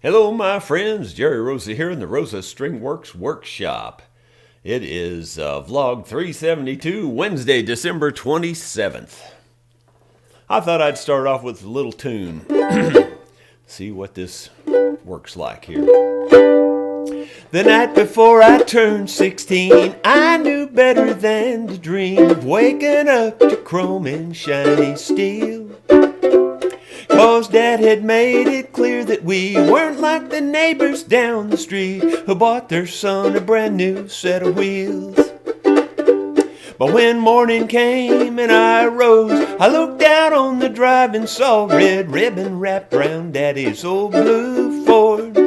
Hello, my friends. Jerry Rosa here in the Rosa Stringworks Workshop. It is vlog 372, Wednesday, December 27th. I thought I'd start off with a little tune. See what this works like here. The night before I turned 16, I knew better than to dream of waking up to chrome and shiny steel. 'Cause Dad had made it clear that we weren't like the neighbors down the street who bought their son a brand new set of wheels. But when morning came and I rose, I looked out on the drive and saw red ribbon wrapped around Daddy's old blue Ford.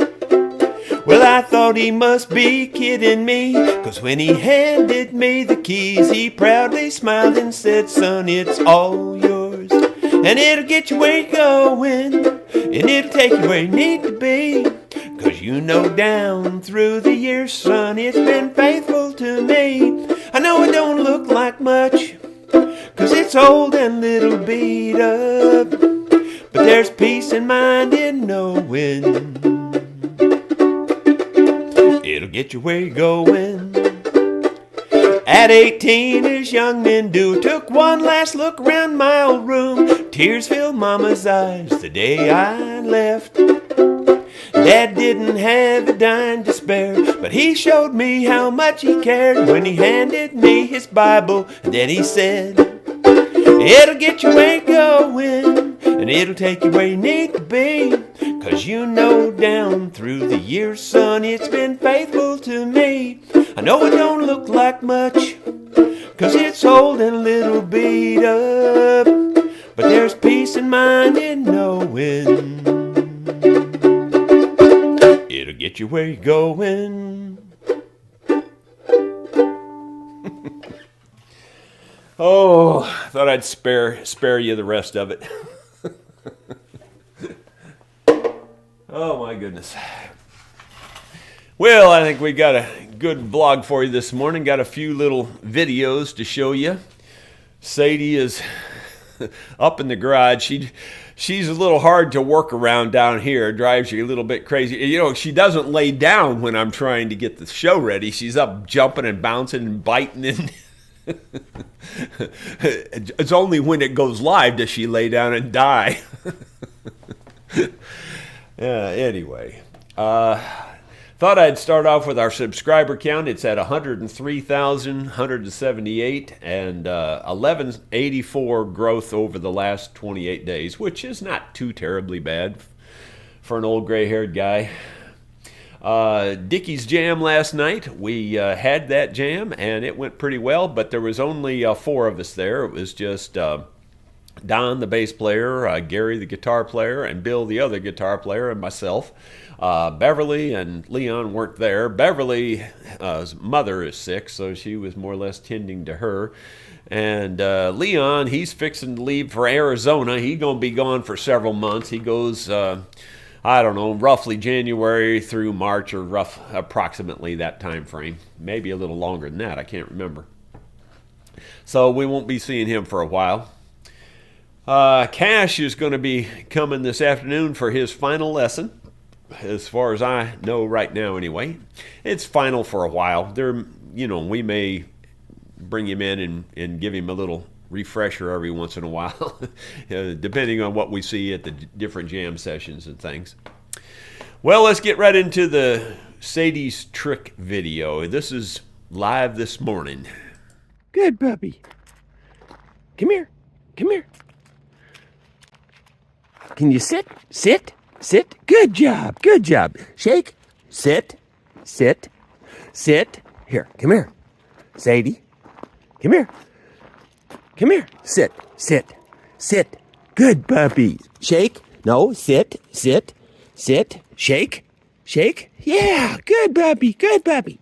Well, I thought he must be kidding me, 'cause when he handed me the keys, he proudly smiled and said, "Son, it's all yours. And it'll get you where you're going, and it'll take you where you need to be. 'Cause you know down through the years, son, it's been faithful to me. I know it don't look like much, 'cause it's old and little beat up, but there's peace in mind in knowing it'll get you where you're going." At 18, as young men do, took one last look around my old room. Tears filled Mama's eyes the day I left. Dad didn't have a dime to spare, but he showed me how much he cared when he handed me his Bible. And then he said, "It'll get you where you're going, and it'll take you where you need to be. 'Cause you know down through the years, son, it's been faithful to me. I know it don't look like much, 'cause it's old and a little beat up, but there's peace in mind in knowing it'll get you where you're going." Oh, I thought I'd spare you the rest of it. Oh my goodness. Well, I think we got a good vlog for you this morning. Got a few little videos to show you. Sadie is up in the garage. She's a little hard to work around down here. Drives you a little bit crazy. You know, she doesn't lay down when I'm trying to get the show ready. She's up jumping and bouncing and biting and it's only when it goes live does she lay down and die. Anyway, thought I'd start off with our subscriber count. It's at 103,178 and 1184 growth over the last 28 days, which is not too terribly bad for an old gray-haired guy. Dickie's jam last night. We had that jam and it went pretty well, but there was only 4 of us there. It was just Don, the bass player, Gary, the guitar player, and Bill, the other guitar player, and myself. Beverly and Leon weren't there. Beverly's mother is sick, so she was more or less tending to her. And Leon, he's fixing to leave for Arizona. He's going to be gone for several months. He goes, I don't know, roughly January through March, or approximately that time frame. Maybe a little longer than that. I can't remember. So we won't be seeing him for a while. Cash is going to be coming this afternoon for his final lesson, as far as I know right now anyway. It's final for a while. We may bring him in and give him a little refresher every once in a while, depending on what we see at the different jam sessions and things. Well, let's get right into the Sadie's trick video. This is live this morning. Good puppy. Come here. Come here. Can you sit? Sit. Sit. Good job. Good job. Shake. Sit. Sit. Sit. Here. Come here. Sadie. Come here. Come here. Sit. Sit. Sit. Good puppy. Shake. No. Sit. Sit. Sit. Shake. Shake. Yeah. Good puppy. Good puppy.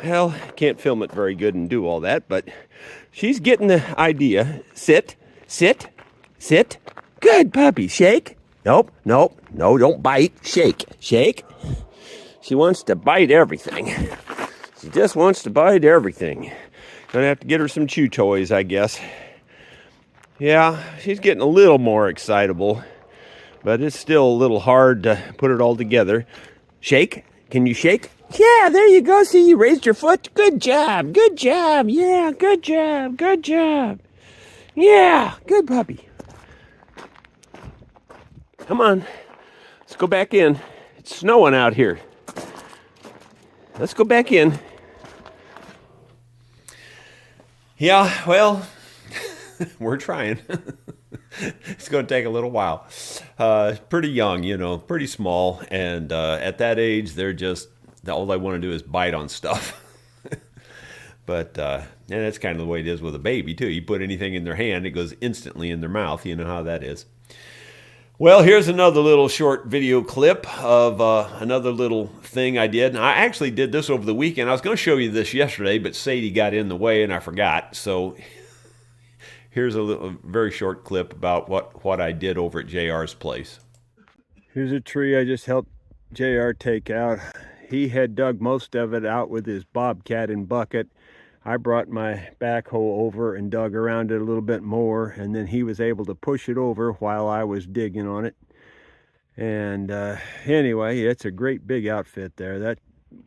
Well, can't film it very good and do all that, but she's getting the idea. Sit. Sit. Sit. Good puppy. Shake. Nope. Nope. No, don't bite. Shake. Shake. She wants to bite everything. She just wants to bite everything. Gonna have to get her some chew toys, I guess. Yeah, she's getting a little more excitable. but it's still a little hard to put it all together. Shake? Can you shake? Yeah, there you go. See, you raised your foot. Good job. Good job. Yeah, good job. Good job. Yeah, good puppy. Come on. Let's go back in. It's snowing out here. Let's go back in. Yeah, well, we're trying. It's going to take a little while. Pretty young, pretty small. And at that age, they're just, all they want to do is bite on stuff. But and that's kind of the way it is with a baby, too. You put anything in their hand, it goes instantly in their mouth. You know how that is. Well, here's another little short video clip of another little thing I did. And I actually did this over the weekend. I was going to show you this yesterday, but Sadie got in the way and I forgot. So here's a very short clip about what I did over at JR's place. Here's a tree I just helped JR take out. He had dug most of it out with his bobcat and bucket. I brought my backhoe over and dug around it a little bit more, and then he was able to push it over while I was digging on it. And anyway, it's a great big outfit there. That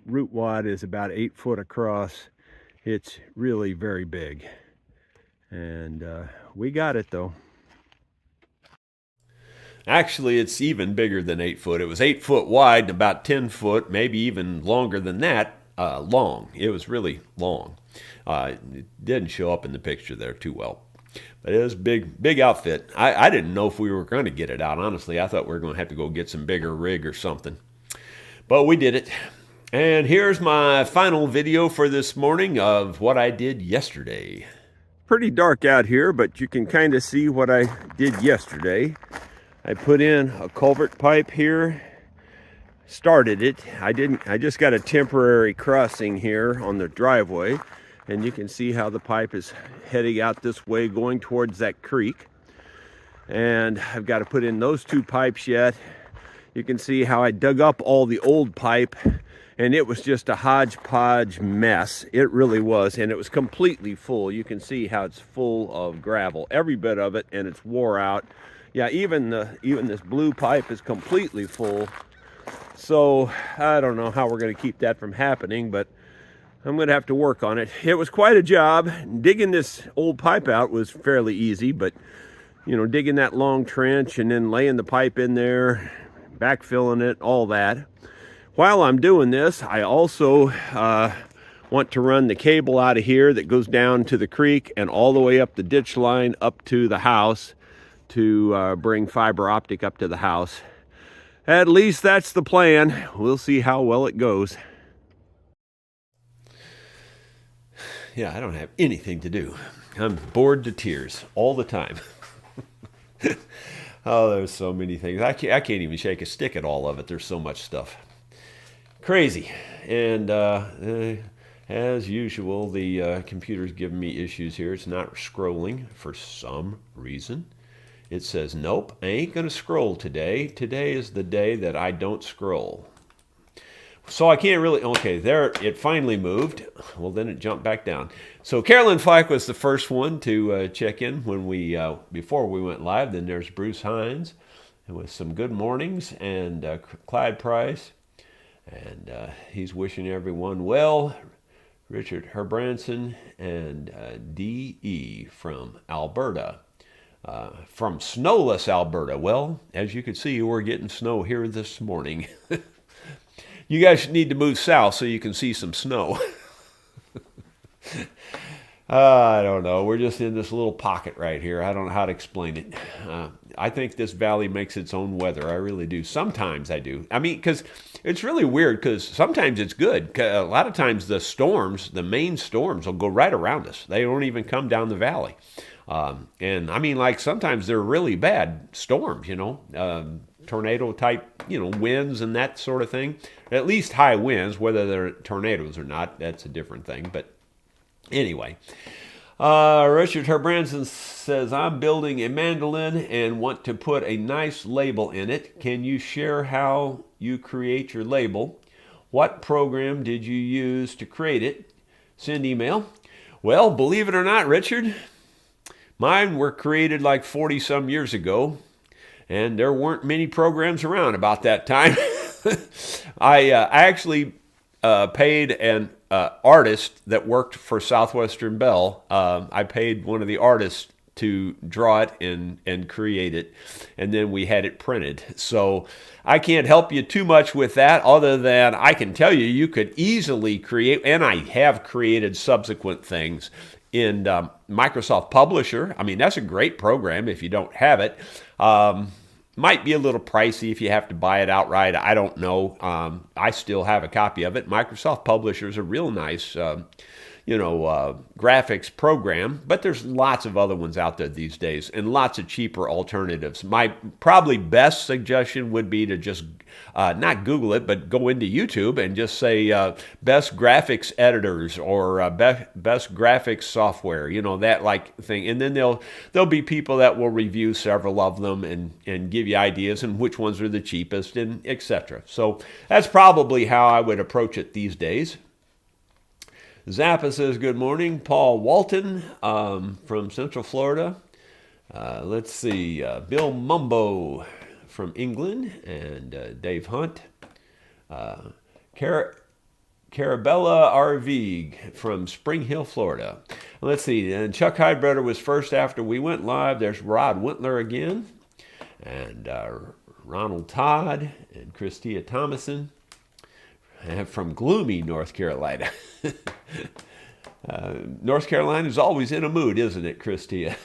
root wad is about 8 foot across. It's really very big. And we got it though. Actually, it's even bigger than 8 foot. It was 8 foot wide and about 10 foot, maybe even longer than that, long. It was really long. It didn't show up in the picture there too well. But it was big outfit. I didn't know if we were going to get it out, honestly. I thought we were going to have to go get some bigger rig or something. But we did it. And here's my final video for this morning of what I did yesterday. Pretty dark out here, but you can kind of see what I did yesterday. I put in a culvert pipe here, started it. I just got a temporary crossing here on the driveway, and you can see how the pipe is heading out this way, going towards that creek. And I've got to put in those 2 pipes yet. You can see how I dug up all the old pipe, and it was just a hodgepodge mess. It really was, and it was completely full. You can see how it's full of gravel, every bit of it, and it's wore out. Yeah, even this blue pipe is completely full. So I don't know how we're going to keep that from happening, but I'm going to have to work on it. It was quite a job. Digging this old pipe out was fairly easy, but digging that long trench and then laying the pipe in there, backfilling it, all that. While I'm doing this, I also want to run the cable out of here that goes down to the creek and all the way up the ditch line up to the house to bring fiber optic up to the house. At least that's the plan. We'll see how well it goes. Yeah, I don't have anything to do. I'm bored to tears all the time. Oh, there's so many things. I can't even shake a stick at all of it. There's so much stuff. Crazy. And as usual, the computer's giving me issues here. It's not scrolling for some reason. It says, nope, I ain't going to scroll today. Today is the day that I don't scroll. So I can't really, okay, there, it finally moved. Well, then it jumped back down. So Carolyn Fike was the first one to check in when before we went live. Then there's Bruce Hines with some good mornings, and Clyde Price. And he's wishing everyone well. Richard Herbranson and D.E. from Alberta. From snowless Alberta. Well, as you can see, we're getting snow here this morning. You guys need to move south so you can see some snow. I don't know. We're just in this little pocket right here. I don't know how to explain it. I think this valley makes its own weather. I really do. Sometimes I do. I mean, because it's really weird, because sometimes it's good. A lot of times the storms, the main storms, will go right around us. They don't even come down the valley. And I mean, like sometimes they're really bad storms, tornado type, winds and that sort of thing. At least high winds, whether they're tornadoes or not, that's a different thing. But anyway, Richard Herbranson says, I'm building a mandolin and want to put a nice label in it. Can you share how you create your label? What program did you use to create it? Send email. Well, believe it or not, Richard, mine were created like 40 some years ago. and there weren't many programs around about that time. I actually paid an artist that worked for Southwestern Bell. I paid one of the artists to draw it and create it, and then we had it printed. So I can't help you too much with that, other than I can tell you you could easily create, and I have created subsequent things in Microsoft Publisher. I mean, that's a great program if you don't have it. Might be a little pricey if you have to buy it outright. I don't know. I still have a copy of it. Microsoft Publisher is a real nice graphics program, but there's lots of other ones out there these days and lots of cheaper alternatives. My probably best suggestion would be to just not Google it, but go into YouTube and just say best graphics editors or best graphics software, that like thing. And then there'll be people that will review several of them and give you ideas and which ones are the cheapest and etc. So that's probably how I would approach it these days. Zappa says, good morning. Paul Walton from Central Florida. Let's see. Bill Mumbo from England and Dave Hunt. Carabella RV from Spring Hill, Florida. Let's see. And Chuck Highbrother was first after we went live. There's Rod Wintler again. And Ronald Todd and Christia Thomason from gloomy North Carolina. North Carolina is always in a mood, isn't it, Christia?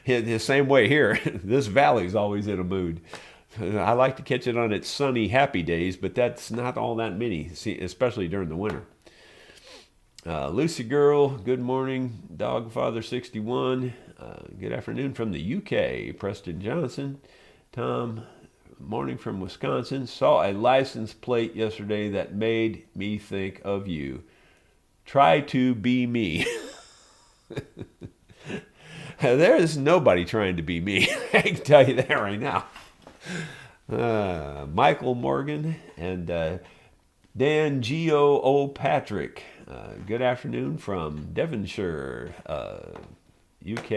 The same way here. This valley is always in a mood. I like to catch it on its sunny, happy days, but that's not all that many, especially during the winter. Lucy Girl, good morning. Dogfather61, good afternoon from the UK. Preston Johnson. Tom, morning from Wisconsin. Saw a license plate yesterday that made me think of you. Try to be me. There is nobody trying to be me. I can tell you that right now. Michael Morgan and Dan G.O. Patrick. Good afternoon from Devonshire, UK.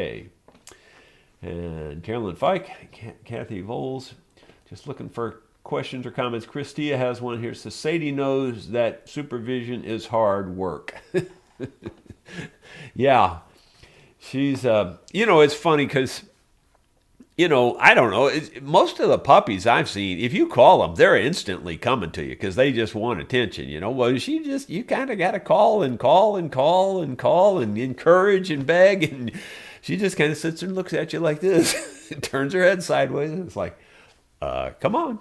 And Carolyn Fike, Kathy Voles. Just looking for questions or comments. Christia has one here. Says, Sadie knows that supervision is hard work. Yeah. She's, it's funny because, I don't know. Most of the puppies I've seen, if you call them, they're instantly coming to you because they just want attention, Well, you kind of got to call and call and call and call and encourage and beg. And she just kind of sits there and looks at you like this. Turns her head sideways. And it's like, come on.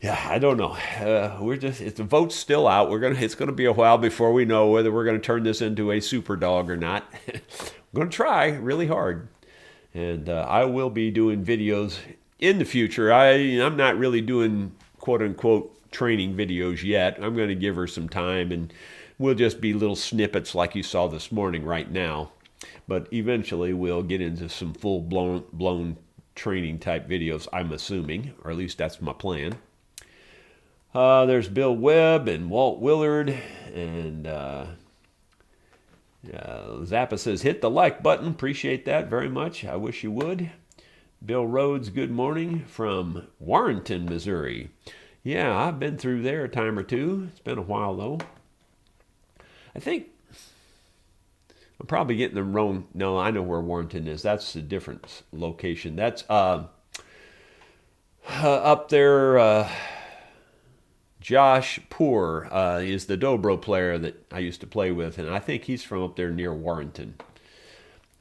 Yeah, I don't know. The vote's still out. It's gonna be a while before we know whether we're gonna turn this into a super dog or not. I'm gonna try really hard, and I will be doing videos in the future. I'm not really doing quote unquote training videos yet. I'm gonna give her some time, and we'll just be little snippets like you saw this morning right now. But eventually we'll get into some full blown training type videos, I'm assuming, or at least that's my plan. There's Bill Webb and Walt Willard, and Zappa says, hit the like button. Appreciate that very much. I wish you would. Bill Rhodes, good morning from Warrenton, Missouri. Yeah, I've been through there a time or two. It's been a while, though. I think I'm probably getting them wrong. No, I know where Warrenton is. That's a different location. That's up there. Josh Poor is the dobro player that I used to play with, and I think he's from up there near Warrenton.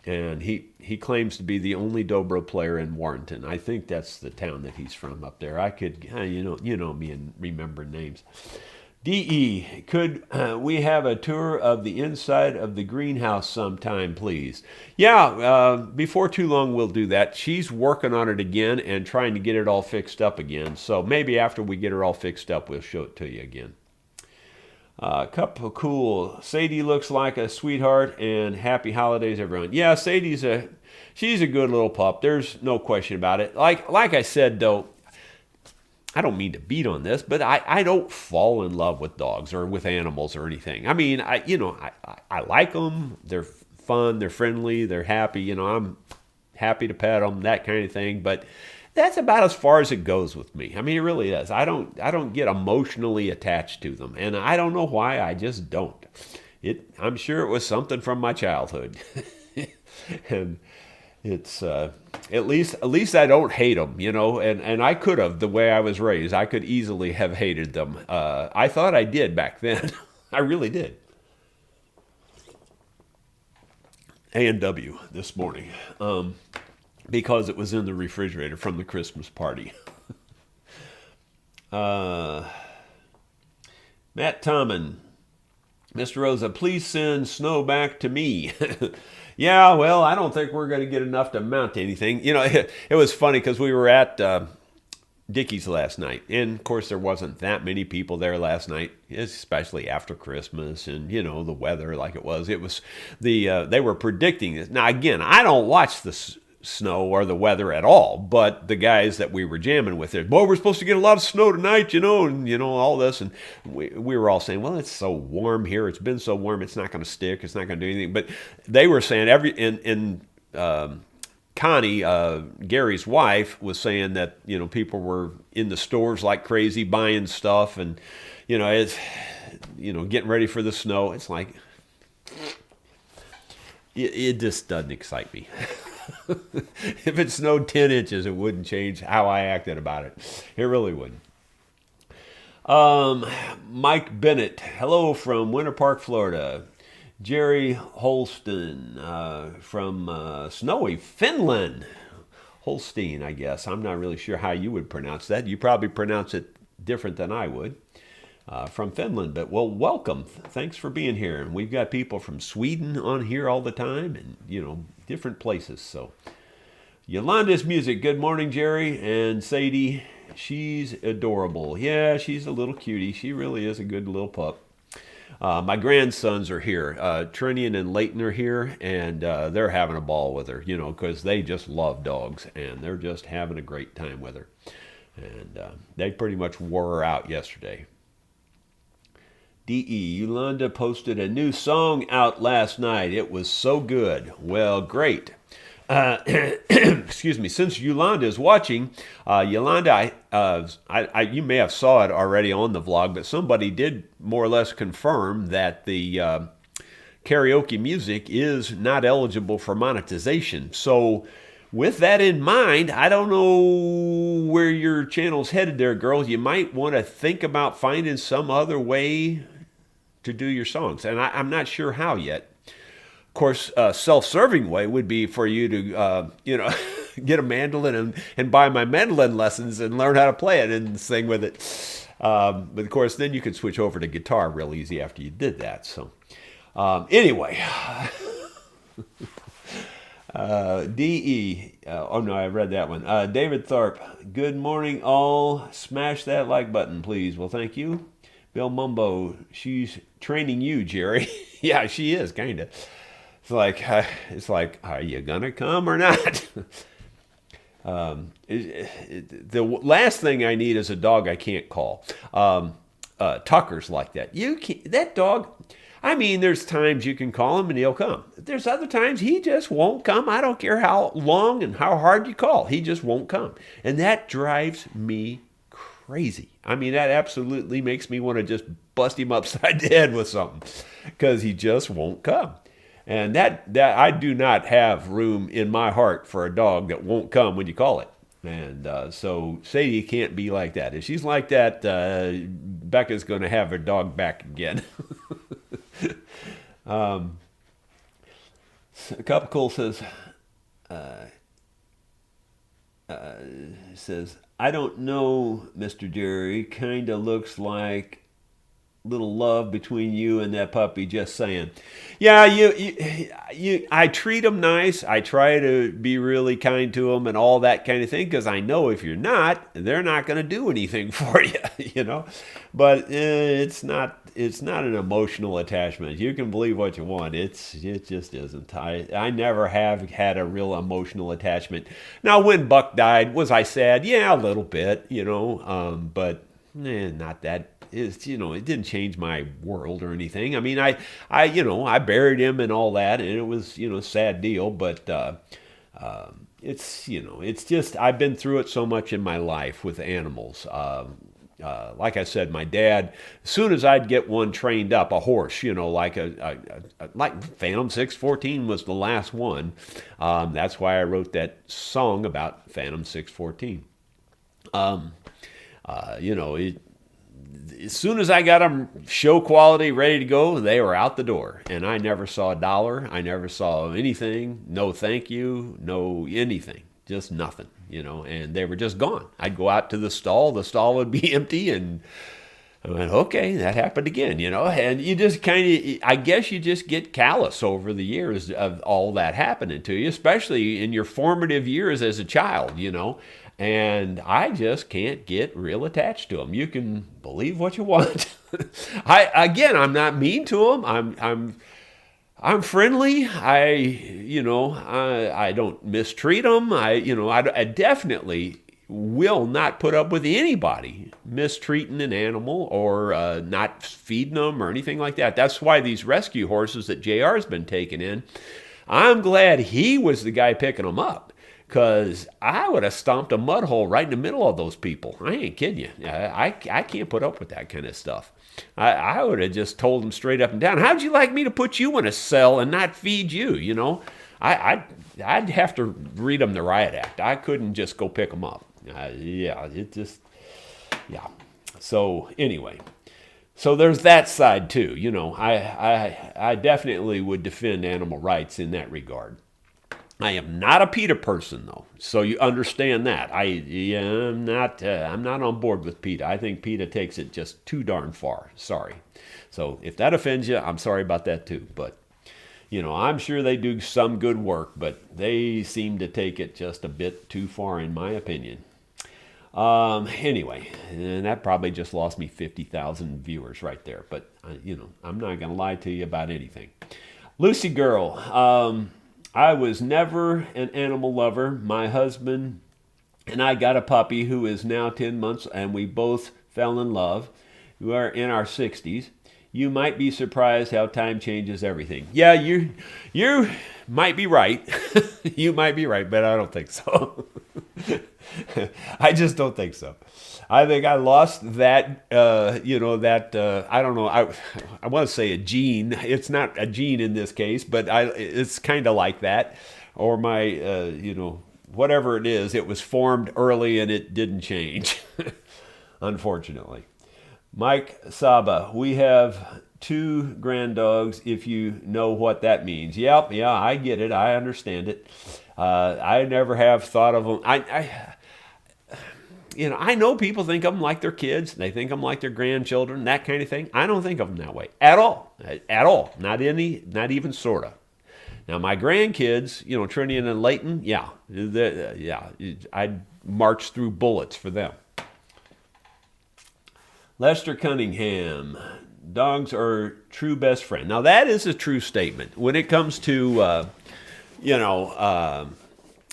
And he claims to be the only dobro player in Warrenton. I think that's the town that he's from up there. I could, you know me and remember names. DE, could we have a tour of the inside of the greenhouse sometime, please? Yeah, before too long we'll do that. She's working on it again and trying to get it all fixed up again. So maybe after we get her all fixed up, we'll show it to you again. Cup of Cool. Sadie looks like a sweetheart, and happy holidays, everyone. Yeah, she's a good little pup. There's no question about it. Like I said, though, I don't mean to beat on this, but I don't fall in love with dogs or with animals or anything. I mean, I like them. They're fun. They're friendly. They're happy. I'm happy to pet them, that kind of thing. But that's about as far as it goes with me. I mean, it really is. I don't get emotionally attached to them, and I don't know why. I just don't. I'm sure it was something from my childhood, and it's at least I don't hate them, And I could have, the way I was raised, I could easily have hated them. I thought I did back then. I really did. A&W this morning. Because it was in the refrigerator from the Christmas party. Matt Tommen, Mr. Rosa, please send snow back to me. Yeah, well, I don't think we're going to get enough to mount to anything. It was funny because we were at Dickie's last night. And, of course, there wasn't that many people there last night, especially after Christmas and, the weather like it was. It was they were predicting this. Now, again, I don't watch the snow or the weather at all, but the guys that we were jamming with there, boy, we're supposed to get a lot of snow tonight, and all this, and we were all saying, well, it's so warm here, it's been so warm, it's not going to stick, it's not going to do anything. But they were saying Connie, Gary's wife, was saying that people were in the stores like crazy buying stuff, and it's getting ready for the snow. It's like it just doesn't excite me. If it snowed 10 inches, it wouldn't change how I acted about it. It really wouldn't. Mike Bennett, hello from Winter Park, Florida. Jerry Holston from snowy Finland. Holstein, I guess. I'm not really sure how you would pronounce that. You probably pronounce it different than I would. From Finland, but well, welcome. Thanks for being here. And we've got people from Sweden on here all the time, and different places. So, Yolanda's music. Good morning, Jerry and Sadie. She's adorable. Yeah, she's a little cutie. She really is a good little pup. My grandsons are here. Trinian and Leighton are here, and they're having a ball with her. Because they just love dogs, and they're just having a great time with her. And they pretty much wore her out yesterday. D.E. Yolanda posted a new song out last night. It was so good. Well, great. Excuse me. Since Yolanda is watching, Yolanda, you may have saw it already on the vlog, but somebody did more or less confirm that the karaoke music is not eligible for monetization. So with that in mind, I don't know where your channel's headed there, girls. You might want to think about finding some other way to do your songs. And I'm not sure how yet. Of course, a self-serving way would be for you to, get a mandolin and buy my mandolin lessons and learn how to play it and sing with it. But of course, then you could switch over to guitar real easy after you did that. So anyway, D.E. Oh no, I read that one. David Tharp, good morning all. Smash that like button, please. Well, thank you. Bill Mumbo, she's training you, Jerry. Yeah, she is, kind of. It's like, are you gonna come or not? The last thing I need is a dog I can't call. Tucker's like that. That dog. I mean, there's times you can call him and he'll come. There's other times he just won't come. I don't care how long and how hard you call. He just won't come, and that drives me crazy. I mean, that absolutely makes me want to just bust him upside the head with something because he just won't come. And that I do not have room in my heart for a dog that won't come when you call it. And so Sadie can't be like that. If she's like that, Becca's going to have her dog back again. A Cup of Cool says, I don't know, Mr. Jerry. Kind of looks like little love between you and that puppy, just saying. Yeah, I treat them nice. I try to be really kind to them and all that kind of thing, because I know if you're not, they're not going to do anything for you, But it's not an emotional attachment. You can believe what you want. It just isn't. I never have had a real emotional attachment. Now, when Buck died, was I sad? Yeah, a little bit, but not that. It didn't change my world or anything. I mean, I buried him and all that, and it was, a sad deal, but it's just, I've been through it so much in my life with animals. Like I said, my dad, as soon as I'd get one trained up, a horse, like like Phantom 614 was the last one. That's why I wrote that song about Phantom 614. As soon as I got them show quality, ready to go, they were out the door. And I never saw a dollar. I never saw anything. No thank you. No anything. Just nothing, and they were just gone. I'd go out to the stall would be empty, and I went, okay, that happened again, and you just I guess you just get callous over the years of all that happening to you, especially in your formative years as a child, and I just can't get real attached to them. You can believe what you want. I'm not mean to them. I'm friendly. I don't mistreat them. I definitely will not put up with anybody mistreating an animal or not feeding them or anything like that. That's why these rescue horses that JR's been taking in, I'm glad he was the guy picking them up, because I would have stomped a mud hole right in the middle of those people. I ain't kidding you. I can't put up with that kind of stuff. I would have just told them straight up and down, how'd you like me to put you in a cell and not feed you, I'd have to read them the riot act. I couldn't just go pick them up. Yeah. So anyway, so there's that side too. I definitely would defend animal rights in that regard. I am not a PETA person, though, so you understand that. I'm not on board with PETA. I think PETA takes it just too darn far. Sorry. So if that offends you, I'm sorry about that too. But I'm sure they do some good work, but they seem to take it just a bit too far, in my opinion. Anyway, and that probably just lost me 50,000 viewers right there. But I'm not gonna lie to you about anything. Lucy Girl. I was never an animal lover. My husband and I got a puppy who is now 10 months, and we both fell in love. We are in our 60s. You might be surprised how time changes everything. Yeah, you might be right. You might be right, but I don't think so. I just don't think so. I think I lost that, I don't know, I want to say a gene. It's not a gene in this case, but it's kind of like that. Or my, whatever it is, it was formed early and it didn't change, unfortunately. Mike Saba, we have 2 grand dogs, if you know what that means. Yep, yeah, I get it. I understand it. I never have thought of them. I know people think of them like their kids. They think of them like their grandchildren, that kind of thing. I don't think of them that way at all. At all. Not even sort of. Now, my grandkids, Trinity and Layton, I'd march through bullets for them. Lester Cunningham, dogs are true best friend. Now, that is a true statement. When it comes to,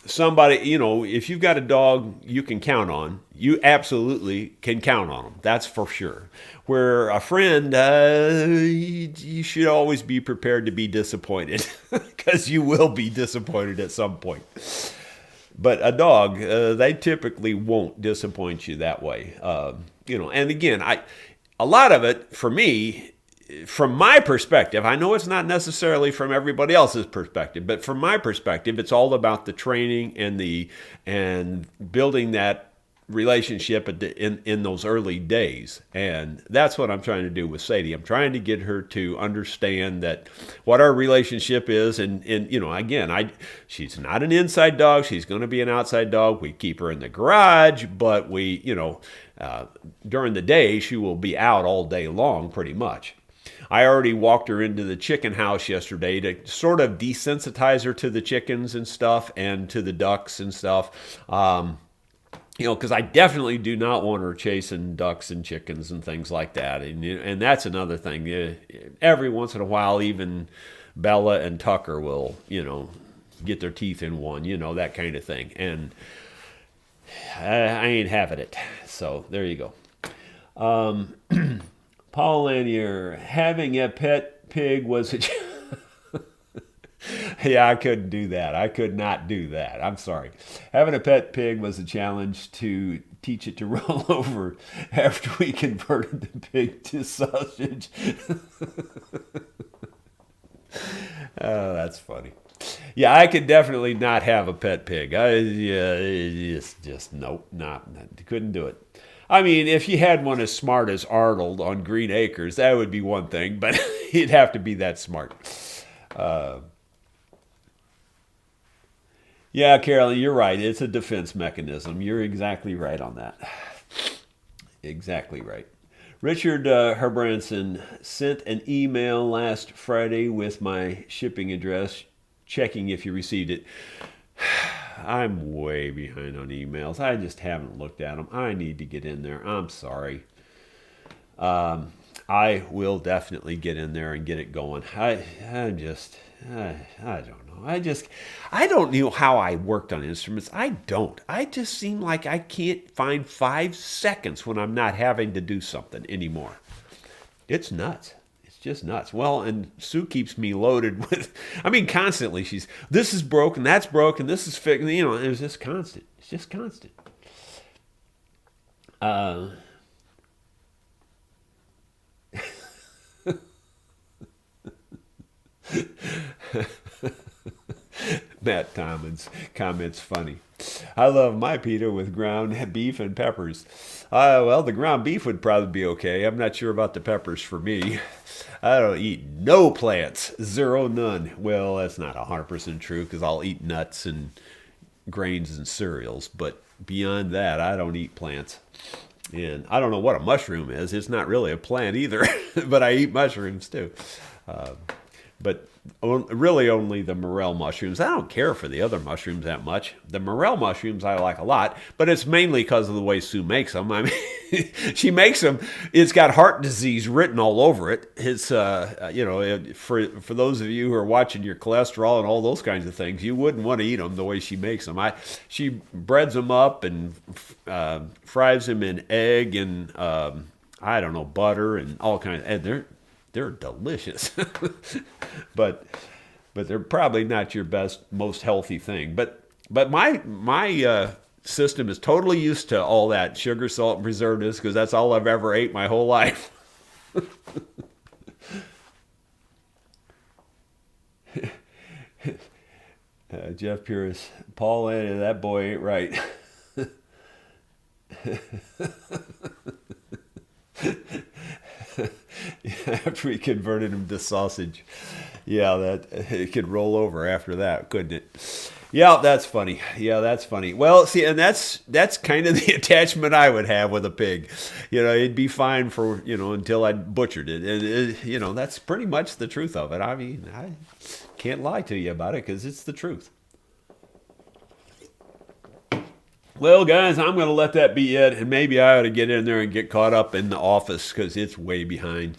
somebody, if you've got a dog you can count on, you absolutely can count on them. That's for sure. Where a friend, you should always be prepared to be disappointed, because you will be disappointed at some point. But a dog, they typically won't disappoint you that way. And again, a lot of it for me, from my perspective, I know it's not necessarily from everybody else's perspective, but from my perspective, it's all about the training and building that relationship in those early days. And that's what I'm trying to do with Sadie. I'm trying to get her to understand that what our relationship is. And again, she's not an inside dog. She's going to be an outside dog. We keep her in the garage, but during the day, she will be out all day long pretty much. I already walked her into the chicken house yesterday to sort of desensitize her to the chickens and stuff, and to the ducks and stuff. Because I definitely do not want her chasing ducks and chickens and things like that. And that's another thing. Every once in a while, even Bella and Tucker will, get their teeth in one, that kind of thing. And I ain't having it. So there you go. Paul Lanier, having a pet pig was a Yeah, I couldn't do that. I could not do that. I'm sorry. Having a pet pig was a challenge to teach it to roll over after we converted the pig to sausage. Oh, that's funny. Yeah, I could definitely not have a pet pig. Just nope, not couldn't do it. I mean, if you had one as smart as Arnold on Green Acres, that would be one thing, but he'd have to be that smart. Yeah, Carolyn, you're right. It's a defense mechanism. You're exactly right on that. Exactly right. Richard Herbranson sent an email last Friday with my shipping address, checking if you received it. I'm way behind on emails. I just haven't looked at them. I need to get in there. I'm sorry. I will definitely get in there and get it going. I don't know. I don't know how I worked on instruments. I don't. I just seem like I can't find 5 seconds when I'm not having to do something anymore. It's nuts. It's just nuts. Well, and Sue keeps me loaded with, I mean, constantly. This is broken, that's broken, this is fixed. You know, it's just constant. It's just constant. Matt Tommins comments funny. I love my pita with ground beef and peppers. Well, the ground beef would probably be okay. I'm not sure about the peppers for me. I don't eat no plants. 0, none. Well, that's not 100% true because I'll eat nuts and grains and cereals. But beyond that, I don't eat plants. And I don't know what a mushroom is. It's not really a plant either. But I eat mushrooms too. But really only the morel mushrooms. I don't care for the other mushrooms that much. The morel mushrooms I like a lot, but it's mainly because of the way Sue makes them. I mean, she makes them. It's got heart disease written all over it. It's for those of you who are watching your cholesterol and all those kinds of things, you wouldn't want to eat them the way she makes them. She breads them up and fries them in egg and butter and all kinds. And they're delicious, but they're probably not your best, most healthy thing. But my system is totally used to all that sugar, salt, and preservatives because that's all I've ever ate my whole life. Jeff Pierce, Paul, that boy ain't right. After we converted him to sausage. Yeah, that it could roll over after that, couldn't it? Yeah, that's funny. Well, see, and that's kind of the attachment I would have with a pig. You know, it'd be fine for, until I butchered it. And that's pretty much the truth of it. I mean, I can't lie to you about it because it's the truth. Well, guys, I'm going to let that be it, and maybe I ought to get in there and get caught up in the office because it's way behind,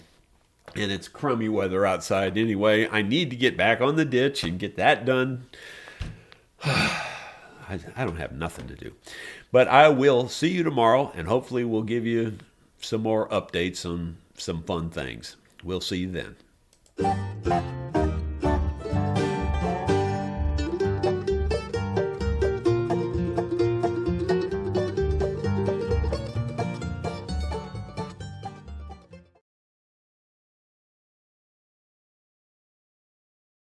and it's crummy weather outside anyway. I need to get back on the ditch and get that done. I don't have nothing to do, but I will see you tomorrow, and hopefully we'll give you some more updates on some fun things. We'll see you then.